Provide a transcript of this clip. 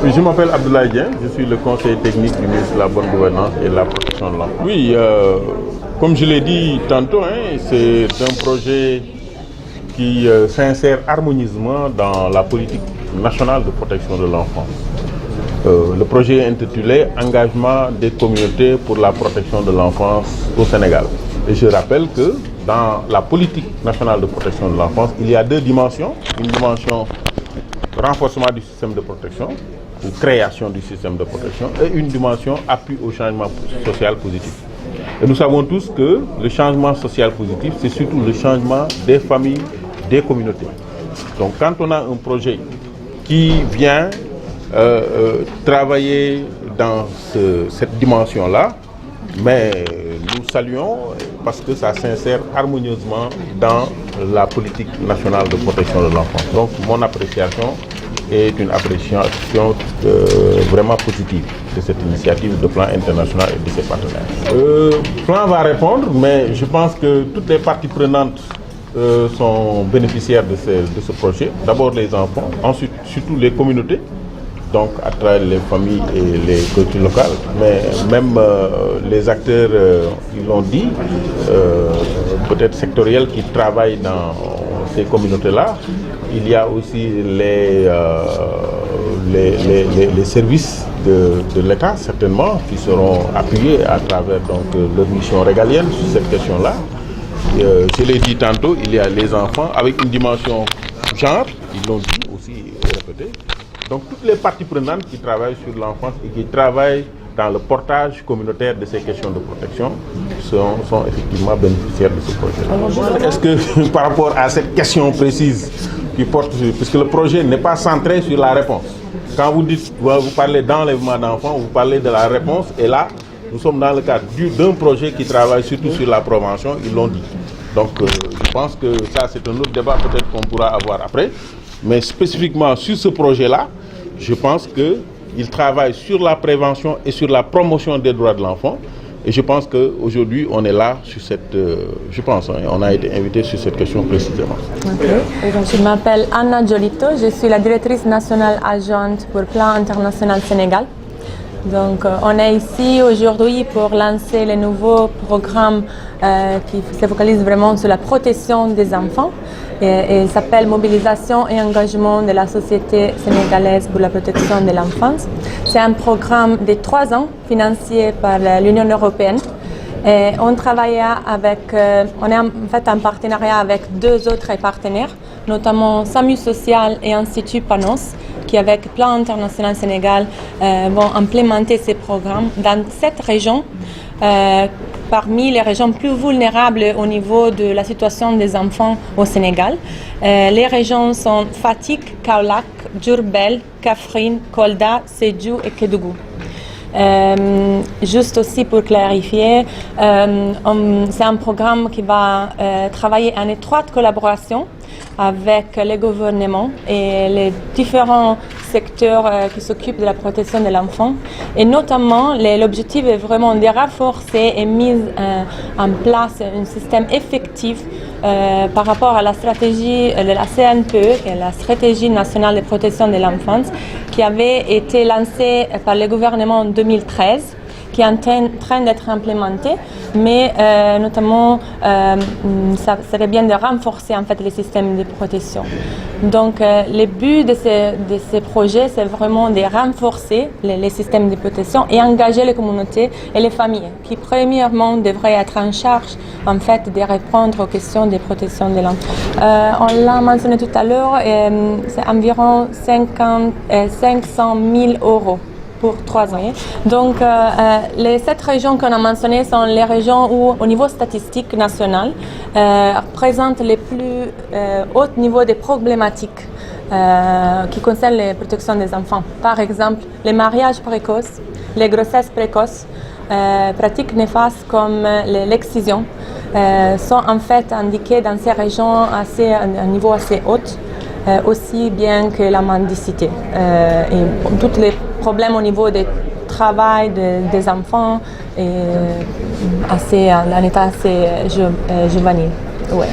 Je m'appelle Abdoulaye Dieng, je suis le conseiller technique du ministre de la Bonne Gouvernance et de la Protection de l'Enfant. Oui, comme je l'ai dit tantôt, c'est un projet qui s'insère harmonieusement dans la politique nationale de protection de l'enfant. Le projet est intitulé « Engagement des communautés pour la protection de l'enfance au Sénégal ». Et je rappelle que dans la politique nationale de protection de l'enfance, il y a deux dimensions. Une dimension renforcement du système de protection ou création du système de protection et une dimension appui au changement social positif. Et nous savons tous que le changement social positif, c'est surtout le changement des familles, des communautés. Donc quand on a un projet qui vient travailler dans cette dimension-là, mais nous saluons parce que ça s'insère harmonieusement dans la politique nationale de protection de l'enfant. Donc mon appréciation est une appréciation vraiment positive de cette initiative de plan international et de ses partenaires. Le plan va répondre, mais je pense que toutes les parties prenantes sont bénéficiaires de ce projet. D'abord les enfants, ensuite surtout les communautés, donc à travers les familles et les cultures locales, mais même les acteurs, ils l'ont dit, peut-être sectoriels qui travaillent dans ces communautés-là. Il y a aussi les services de l'État, certainement, qui seront appuyés à travers donc, leur mission régalienne sur cette question-là. Je l'ai dit tantôt, il y a les enfants avec une dimension genre, ils l'ont dit aussi répété. Donc toutes les parties prenantes qui travaillent sur l'enfance et qui travaillent dans le portage communautaire de ces questions de protection sont effectivement bénéficiaires de ce projet. Est-ce que par rapport à cette question précise qui porte, puisque le projet n'est pas centré sur la réponse. Quand vous dites, vous parlez d'enlèvement d'enfants, vous parlez de la réponse et là, nous sommes dans le cadre d'un projet qui travaille surtout sur la prévention, ils l'ont dit. Donc je pense que ça c'est un autre débat peut-être qu'on pourra avoir après. Mais spécifiquement sur ce projet-là, je pense qu'il travaille sur la prévention et sur la promotion des droits de l'enfant. Et je pense qu'aujourd'hui, on est là sur cette... je pense, on a été invité sur cette question précisément. Okay. Je m'appelle Anna Giolito, je suis la directrice nationale adjointe pour Plan International Sénégal. Donc, on est ici aujourd'hui pour lancer le nouveau programme qui se focalise vraiment sur la protection des enfants. Et il s'appelle Mobilisation et engagement de la société sénégalaise pour la protection de l'enfance. C'est un programme de 3 ans financé par l'Union européenne. Et on travaille on est en fait en partenariat avec 2 autres partenaires, notamment SAMU Social et Institut Panos, qui avec Plan International Sénégal vont implémenter ces programmes dans 7 régions, parmi les régions plus vulnérables au niveau de la situation des enfants au Sénégal. Les régions sont Fatick, Kaolack, Diourbel, Kaffrine, Kolda, Sédhiou et Kédougou. Juste aussi pour clarifier, c'est un programme qui va travailler en étroite collaboration avec les gouvernements et les différents secteurs qui s'occupent de la protection de l'enfant. Et notamment, l'objectif est vraiment de renforcer et mettre en place un système effectif par rapport à la stratégie de la CNPE, et la stratégie nationale de protection de l'enfance, qui avait été lancée par le gouvernement en 2013, qui est en train d'être implémenté, mais notamment ça serait bien de renforcer en fait les systèmes de protection. Donc le but de ces projets, c'est vraiment de renforcer les systèmes de protection et engager les communautés et les familles, qui premièrement devraient être en charge en fait de répondre aux questions de protection de l'enfant. On l'a mentionné tout à l'heure, c'est environ 500 000 euros pour 3 ans. Donc, les 7 régions qu'on a mentionnées sont les régions où, au niveau statistique national, présentent les plus hauts niveaux de problématiques qui concernent la protection des enfants. Par exemple, les mariages précoces, les grossesses précoces, pratiques néfastes comme l'excision sont en fait indiquées dans ces régions à un niveau assez haut. Aussi bien que la mendicité et tous les problèmes au niveau du travail des enfants et en état assez juvénile. Ouais.